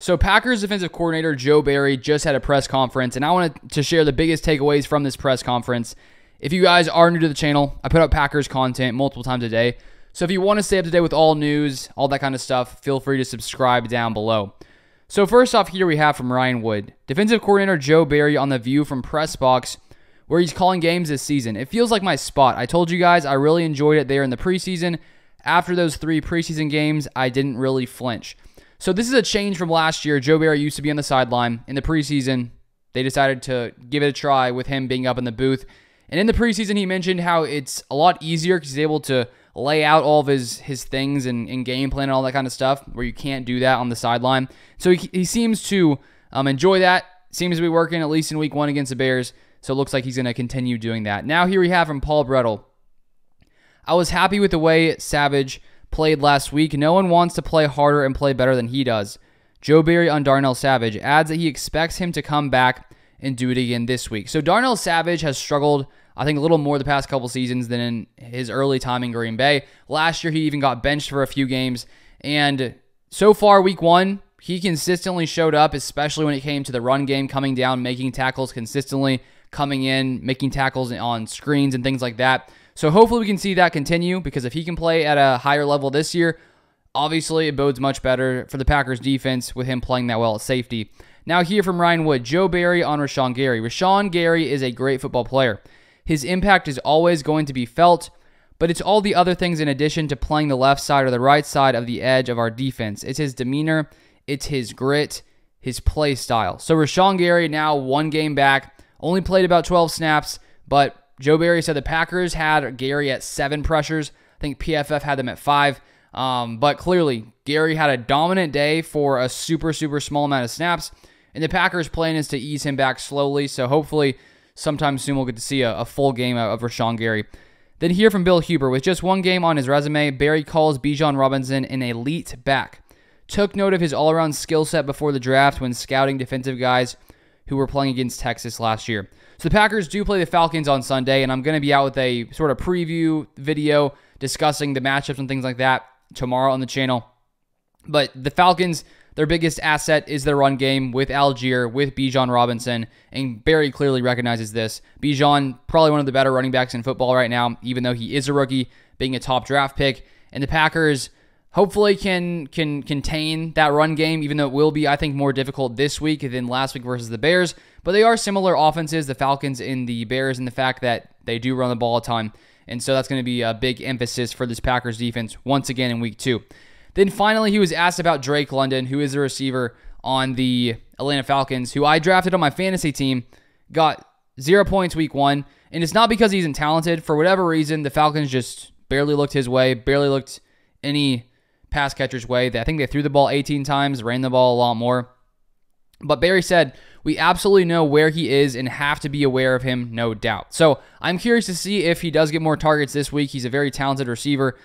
So Packers defensive coordinator Joe Barry just had a press conference, and I wanted to share the biggest takeaways from this press conference. If you guys are new to the channel, I put out Packers content multiple times a day. So if you want to stay up to date with all news, all that kind of stuff, feel free to subscribe down below. So first off, here we have from Ryan Wood, defensive coordinator Joe Barry on The View from Press Box, where he's calling games this season. It feels like my spot. I told you guys I really enjoyed it there in the preseason. After those 3 preseason games, I didn't really flinch. So this is a change from last year. Joe Barry used to be on the sideline. In the preseason, they decided to give it a try with him being up in the booth. And in the preseason, he mentioned how it's a lot easier because he's able to lay out all of his things and game plan and all that kind of stuff, where you can't do that on the sideline. So he seems to enjoy that. Seems to be working, at least in week 1 against the Bears. So it looks like he's going to continue doing that. Now here we have from Paul Brettel. I was happy with the way Savage played last week. No one wants to play harder and play better than he does. Joe Barry on Darnell Savage adds that he expects him to come back and do it again this week. So Darnell Savage has struggled, I think, a little more the past couple seasons than in his early time in Green Bay. Last year, he even got benched for a few games. And so far, week 1, he consistently showed up, especially when it came to the run game, coming down, making tackles consistently, coming in, making tackles on screens and things like that. So hopefully we can see that continue, because if he can play at a higher level this year, obviously it bodes much better for the Packers defense with him playing that well at safety. Now here from Ryan Wood, Joe Barry on Rashan Gary. Rashan Gary is a great football player. His impact is always going to be felt, but it's all the other things in addition to playing the left side or the right side of the edge of our defense. It's his demeanor, it's his grit, his play style. So Rashan Gary now 1 game back, only played about 12 snaps, but Joe Barry said the Packers had Gary at 7 pressures. I think PFF had them at 5. But clearly, Gary had a dominant day for a super small amount of snaps. And the Packers' plan is to ease him back slowly. So hopefully, sometime soon we'll get to see a full game of Rashan Gary. Then hear from Bill Huber. With just 1 game on his resume, Barry calls Bijan Robinson an elite back. Took note of his all-around skill set before the draft when scouting defensive guys who were playing against Texas last year. So the Packers do play the Falcons on Sunday, and I'm going to be out with a sort of preview video discussing the matchups and things like that tomorrow on the channel. But the Falcons, their biggest asset is their run game with Algier, with Bijan Robinson, and Barry clearly recognizes this. Bijan, probably one of the better running backs in football right now, even though he is a rookie, being a top draft pick. And the Packers hopefully can contain that run game, even though it will be, I think, more difficult this week than last week versus the Bears. But they are similar offenses, the Falcons and the Bears, in the fact that they do run the ball a ton. And so that's going to be a big emphasis for this Packers defense once again in week 2. Then finally, he was asked about Drake London, who is a receiver on the Atlanta Falcons, who I drafted on my fantasy team, got 0 points week 1. And it's not because he isn't talented. For whatever reason, the Falcons just barely looked his way, barely looked any pass catcher's way. I think they threw the ball 18 times, ran the ball a lot more. But Barry said, we absolutely know where he is and have to be aware of him, no doubt. So I'm curious to see if he does get more targets this week. He's a very talented receiver,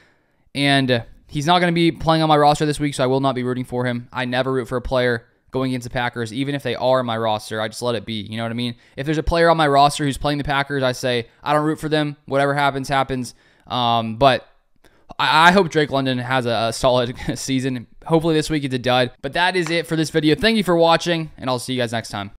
and he's not going to be playing on my roster this week, so I will not be rooting for him. I never root for a player going against the Packers, even if they are on my roster. I just let it be. You know what I mean? If there's a player on my roster who's playing the Packers, I say, I don't root for them. Whatever happens, happens. But I hope Drake London has a solid season. Hopefully this week it's a dud. But that is it for this video. Thank you for watching, and I'll see you guys next time.